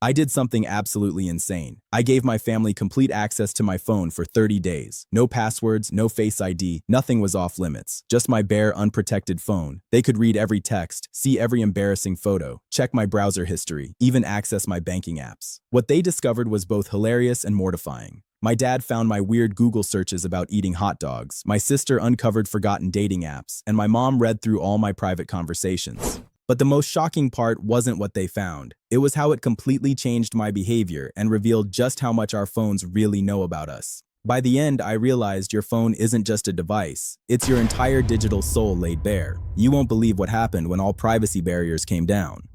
I did something absolutely insane. I gave my family complete access to my phone for 30 days. No passwords, no Face ID, nothing was off limits. Just my bare, unprotected phone. They could read every text, see every embarrassing photo, check my browser history, even access my banking apps. What they discovered was both hilarious and mortifying. My dad found my weird Google searches about eating hot dogs. My sister uncovered forgotten dating apps, and my mom read through all my private conversations. But the most shocking part wasn't what they found. It was how it completely changed my behavior and revealed just how much our phones really know about us. By the end, I realized your phone isn't just a device. It's your entire digital soul laid bare. You won't believe what happened when all privacy barriers came down.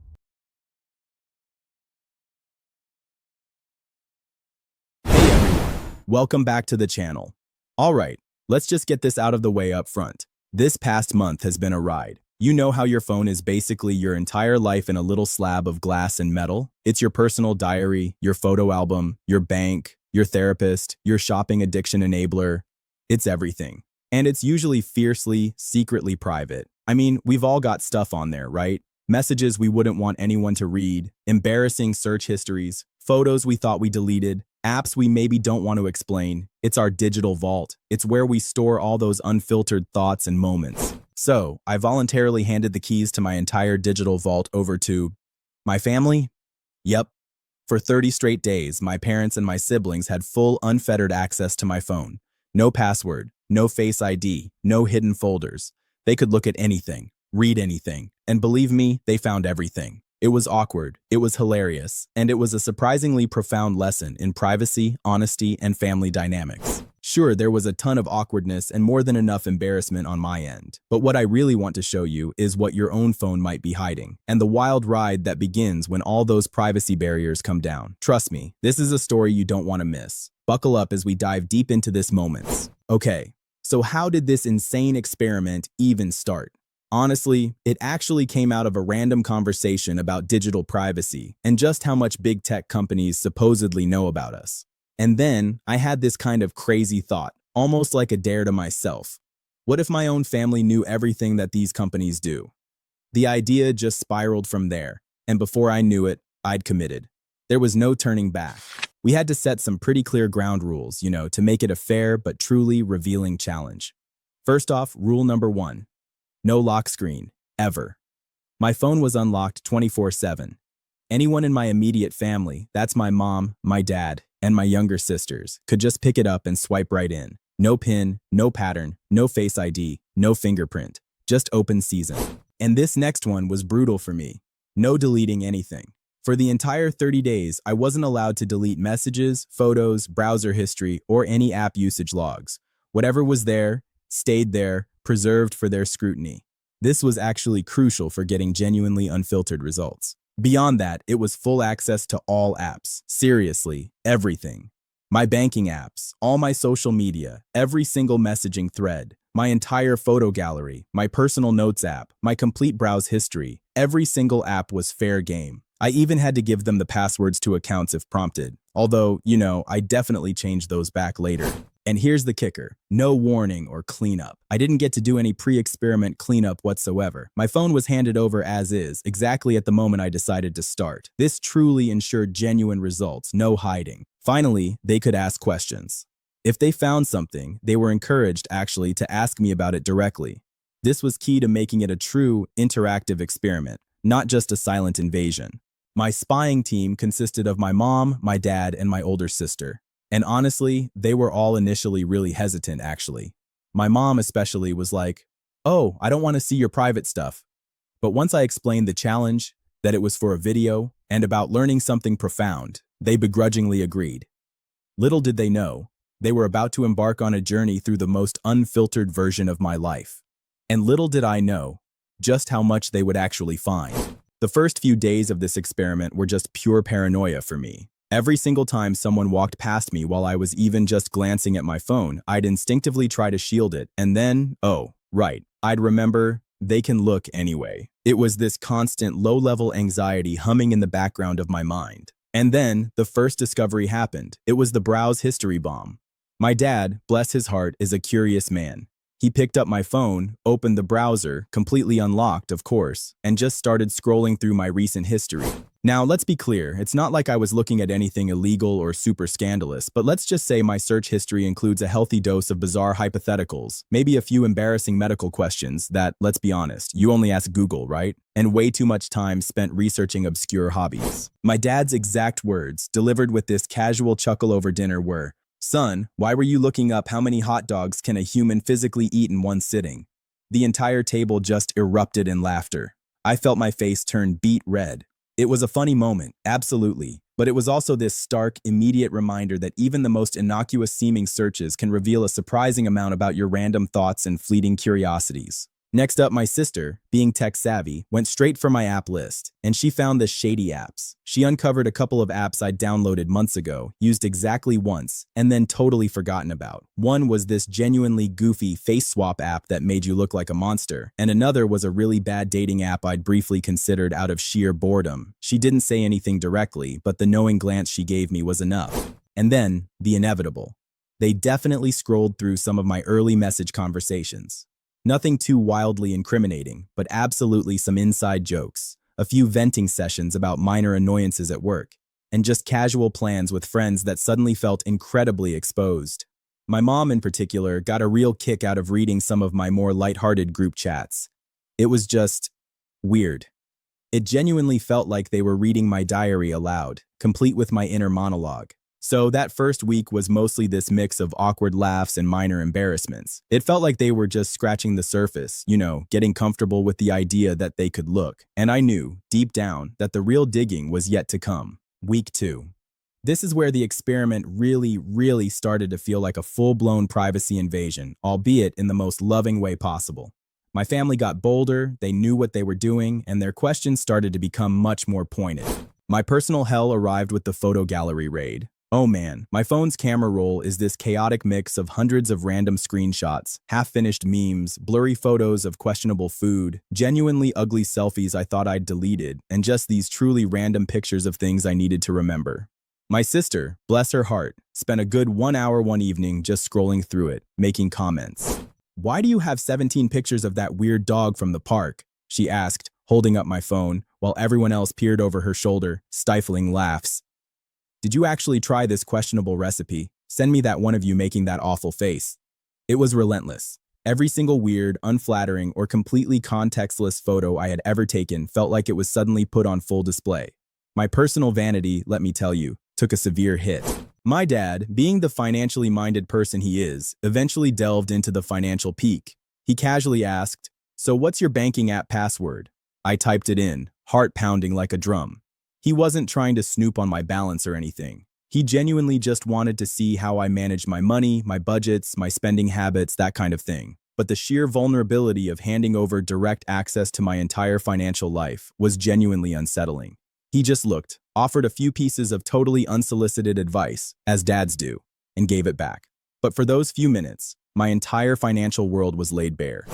Hey everyone, welcome back to the channel. Alright, let's just get this out of the way up front. This past month has been a ride. You know how your phone is basically your entire life in a little slab of glass and metal? It's your personal diary, your photo album, your bank, your therapist, your shopping addiction enabler. It's everything. And it's usually fiercely, secretly private. I mean, we've all got stuff on there, right? Messages we wouldn't want anyone to read, embarrassing search histories, photos we thought we deleted, apps we maybe don't want to explain. It's our digital vault. It's where we store all those unfiltered thoughts and moments. So, I voluntarily handed the keys to my entire digital vault over to my family? Yep. For 30 straight days, my parents and my siblings had full, unfettered access to my phone. No password, no Face ID, no hidden folders. They could look at anything, read anything, and believe me, they found everything. It was awkward, it was hilarious, and it was a surprisingly profound lesson in privacy, honesty, and family dynamics. Sure, there was a ton of awkwardness and more than enough embarrassment on my end, but what I really want to show you is what your own phone might be hiding, and the wild ride that begins when all those privacy barriers come down. Trust me, this is a story you don't want to miss. Buckle up as we dive deep into this moment. Okay, so how did this insane experiment even start? Honestly, it actually came out of a random conversation about digital privacy and just how much big tech companies supposedly know about us. And then I had this kind of crazy thought, almost like a dare to myself. What if my own family knew everything that these companies do? The idea just spiraled from there, and before I knew it, I'd committed. There was no turning back. We had to set some pretty clear ground rules, to make it a fair but truly revealing challenge. First off, rule number 1. No lock screen, ever. My phone was unlocked 24/7. Anyone in my immediate family, that's my mom, my dad, and my younger sisters, could just pick it up and swipe right in. No PIN, no pattern, no Face ID, no fingerprint, just open season. And this next one was brutal for me. No deleting anything. For the entire 30 days, I wasn't allowed to delete messages, photos, browser history, or any app usage logs. Whatever was there, stayed there, preserved for their scrutiny. This was actually crucial for getting genuinely unfiltered results. Beyond that, it was full access to all apps. Seriously, everything. My banking apps, all my social media, every single messaging thread, my entire photo gallery, my personal notes app, my complete browse history, every single app was fair game. I even had to give them the passwords to accounts if prompted. Although, I definitely changed those back later. And here's the kicker. No warning or cleanup. I didn't get to do any pre-experiment cleanup whatsoever. My phone was handed over as is, exactly at the moment I decided to start. This truly ensured genuine results, no hiding. Finally, they could ask questions. If they found something, they were encouraged, actually, to ask me about it directly. This was key to making it a true, interactive experiment, not just a silent invasion. My spying team consisted of my mom, my dad, and my older sister. And honestly, they were all initially really hesitant, actually. My mom especially was like, "Oh, I don't want to see your private stuff." But once I explained the challenge, that it was for a video, and about learning something profound, they begrudgingly agreed. Little did they know, they were about to embark on a journey through the most unfiltered version of my life. And little did I know, just how much they would actually find. The first few days of this experiment were just pure paranoia for me. Every single time someone walked past me while I was even just glancing at my phone, I'd instinctively try to shield it, and then, oh, right, I'd remember, they can look anyway. It was this constant low-level anxiety humming in the background of my mind. And then, the first discovery happened. It was the browse history bomb. My dad, bless his heart, is a curious man. He picked up my phone, opened the browser, completely unlocked, of course, and just started scrolling through my recent history. Now, let's be clear, it's not like I was looking at anything illegal or super scandalous, but let's just say my search history includes a healthy dose of bizarre hypotheticals, maybe a few embarrassing medical questions that, let's be honest, you only ask Google, right? And way too much time spent researching obscure hobbies. My dad's exact words, delivered with this casual chuckle over dinner, were, "Son, why were you looking up how many hot dogs can a human physically eat in one sitting?" The entire table just erupted in laughter. I felt my face turn beet red. It was a funny moment, absolutely, but it was also this stark, immediate reminder that even the most innocuous-seeming searches can reveal a surprising amount about your random thoughts and fleeting curiosities. Next up, my sister, being tech-savvy, went straight for my app list, and she found the shady apps. She uncovered a couple of apps I'd downloaded months ago, used exactly once, and then totally forgotten about. One was this genuinely goofy face swap app that made you look like a monster, and another was a really bad dating app I'd briefly considered out of sheer boredom. She didn't say anything directly, but the knowing glance she gave me was enough. And then, the inevitable. They definitely scrolled through some of my early message conversations. Nothing too wildly incriminating, but absolutely some inside jokes, a few venting sessions about minor annoyances at work, and just casual plans with friends that suddenly felt incredibly exposed. My mom, in particular, got a real kick out of reading some of my more lighthearted group chats. It was just weird. It genuinely felt like they were reading my diary aloud, complete with my inner monologue. So that first week was mostly this mix of awkward laughs and minor embarrassments. It felt like they were just scratching the surface, getting comfortable with the idea that they could look. And I knew, deep down, that the real digging was yet to come. Week 2. This is where the experiment really started to feel like a full-blown privacy invasion, albeit in the most loving way possible. My family got bolder, they knew what they were doing, and their questions started to become much more pointed. My personal hell arrived with the photo gallery raid. Oh man, my phone's camera roll is this chaotic mix of hundreds of random screenshots, half-finished memes, blurry photos of questionable food, genuinely ugly selfies I thought I'd deleted, and just these truly random pictures of things I needed to remember. My sister, bless her heart, spent a good 1 hour one evening just scrolling through it, making comments. "Why do you have 17 pictures of that weird dog from the park?" she asked, holding up my phone, while everyone else peered over her shoulder, stifling laughs. "Did you actually try this questionable recipe? Send me that one of you making that awful face." It was relentless. Every single weird, unflattering, or completely contextless photo I had ever taken felt like it was suddenly put on full display. My personal vanity, let me tell you, took a severe hit. My dad, being the financially minded person he is, eventually delved into the financial peak. He casually asked, "So what's your banking app password?" I typed it in, heart pounding like a drum. He wasn't trying to snoop on my balance or anything. He genuinely just wanted to see how I managed my money, my budgets, my spending habits, that kind of thing. But the sheer vulnerability of handing over direct access to my entire financial life was genuinely unsettling. He just looked, offered a few pieces of totally unsolicited advice, as dads do, and gave it back. But for those few minutes, my entire financial world was laid bare.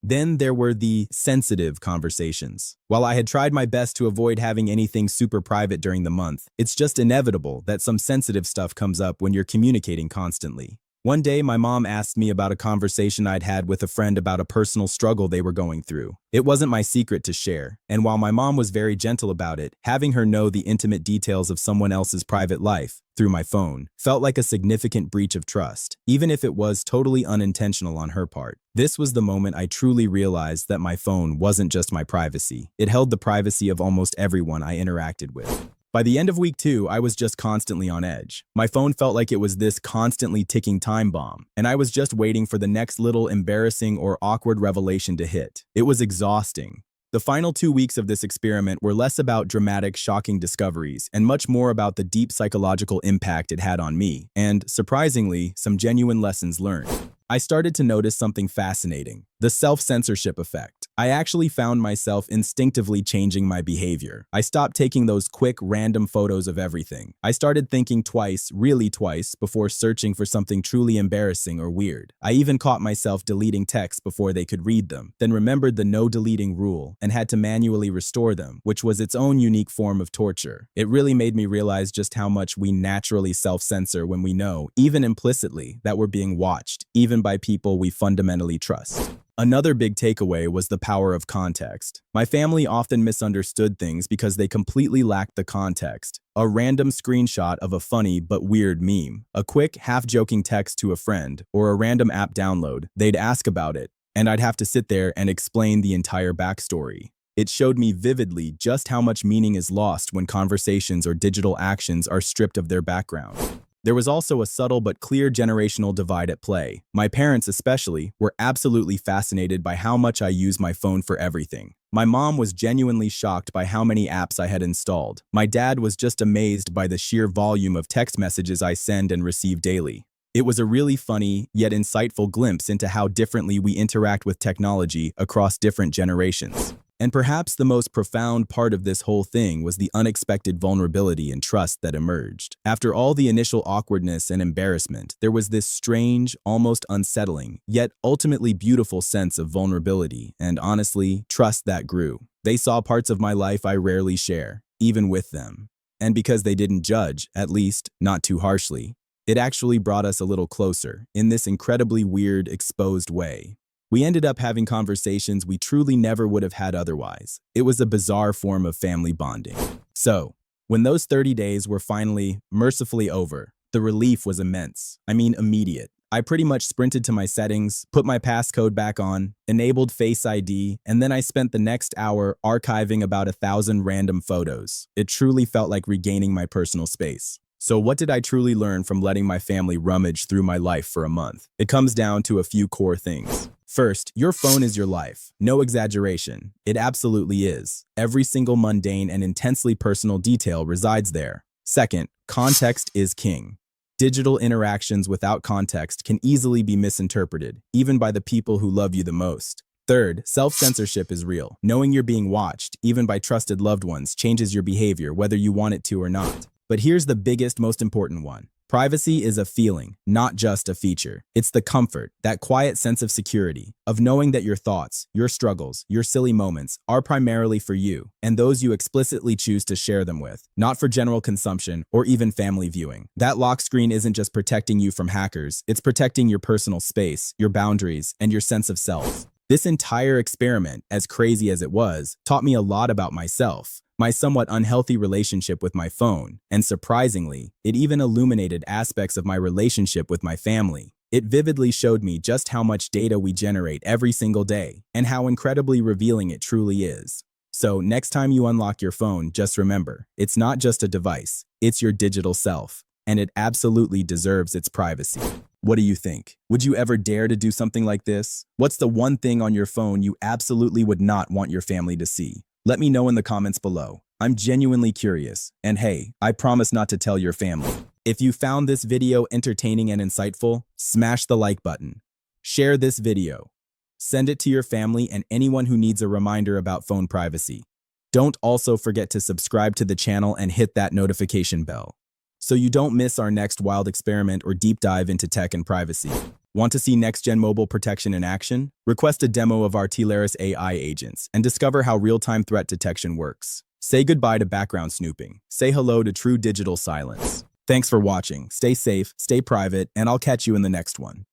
Then there were the sensitive conversations. While I had tried my best to avoid having anything super private during the month, it's just inevitable that some sensitive stuff comes up when you're communicating constantly. One day, my mom asked me about a conversation I'd had with a friend about a personal struggle they were going through. It wasn't my secret to share, and while my mom was very gentle about it, having her know the intimate details of someone else's private life, through my phone, felt like a significant breach of trust, even if it was totally unintentional on her part. This was the moment I truly realized that my phone wasn't just my privacy. It held the privacy of almost everyone I interacted with. By the end of week 2, I was just constantly on edge. My phone felt like it was this constantly ticking time bomb, and I was just waiting for the next little embarrassing or awkward revelation to hit. It was exhausting. The final 2 weeks of this experiment were less about dramatic, shocking discoveries and much more about the deep psychological impact it had on me, and, surprisingly, some genuine lessons learned. I started to notice something fascinating: the self-censorship effect. I actually found myself instinctively changing my behavior. I stopped taking those quick, random photos of everything. I started thinking twice, really twice, before searching for something truly embarrassing or weird. I even caught myself deleting texts before they could read them, then remembered the no deleting rule and had to manually restore them, which was its own unique form of torture. It really made me realize just how much we naturally self-censor when we know, even implicitly, that we're being watched, even by people we fundamentally trust. Another big takeaway was the power of context. My family often misunderstood things because they completely lacked the context. A random screenshot of a funny but weird meme, a quick, half-joking text to a friend, or a random app download, they'd ask about it, and I'd have to sit there and explain the entire backstory. It showed me vividly just how much meaning is lost when conversations or digital actions are stripped of their background. There was also a subtle but clear generational divide at play. My parents especially were absolutely fascinated by how much I use my phone for everything. My mom was genuinely shocked by how many apps I had installed. My dad was just amazed by the sheer volume of text messages I send and receive daily. It was a really funny, yet insightful glimpse into how differently we interact with technology across different generations. And perhaps the most profound part of this whole thing was the unexpected vulnerability and trust that emerged. After all the initial awkwardness and embarrassment, there was this strange, almost unsettling, yet ultimately beautiful sense of vulnerability and, honestly, trust that grew. They saw parts of my life I rarely share, even with them. And because they didn't judge, at least not too harshly, it actually brought us a little closer, in this incredibly weird, exposed way. We ended up having conversations we truly never would have had otherwise. It was a bizarre form of family bonding. So, when those 30 days were finally, mercifully over, the relief was immense. I mean, immediate. I pretty much sprinted to my settings, put my passcode back on, enabled Face ID, and then I spent the next hour archiving about 1,000 random photos. It truly felt like regaining my personal space. So what did I truly learn from letting my family rummage through my life for a month? It comes down to a few core things. First, your phone is your life. No exaggeration. It absolutely is. Every single mundane and intensely personal detail resides there. Second, context is king. Digital interactions without context can easily be misinterpreted, even by the people who love you the most. Third, self-censorship is real. Knowing you're being watched, even by trusted loved ones, changes your behavior, whether you want it to or not. But here's the biggest, most important one. Privacy is a feeling, not just a feature. It's the comfort, that quiet sense of security, of knowing that your thoughts, your struggles, your silly moments are primarily for you, and those you explicitly choose to share them with, not for general consumption or even family viewing. That lock screen isn't just protecting you from hackers, it's protecting your personal space, your boundaries, and your sense of self. This entire experiment, as crazy as it was, taught me a lot about myself, my somewhat unhealthy relationship with my phone, and surprisingly, it even illuminated aspects of my relationship with my family. It vividly showed me just how much data we generate every single day, and how incredibly revealing it truly is. So next time you unlock your phone, just remember, it's not just a device, it's your digital self, and it absolutely deserves its privacy. What do you think? Would you ever dare to do something like this? What's the one thing on your phone you absolutely would not want your family to see? Let me know in the comments below. I'm genuinely curious, and hey, I promise not to tell your family. If you found this video entertaining and insightful, smash the like button. Share this video. Send it to your family and anyone who needs a reminder about phone privacy. Don't also forget to subscribe to the channel and hit that notification bell, so you don't miss our next wild experiment or deep dive into tech and privacy. Want to see next-gen mobile protection in action? Request a demo of our T-Laris AI agents and discover how real-time threat detection works. Say goodbye to background snooping. Say hello to true digital silence. Thanks for watching. Stay safe, stay private, and I'll catch you in the next one.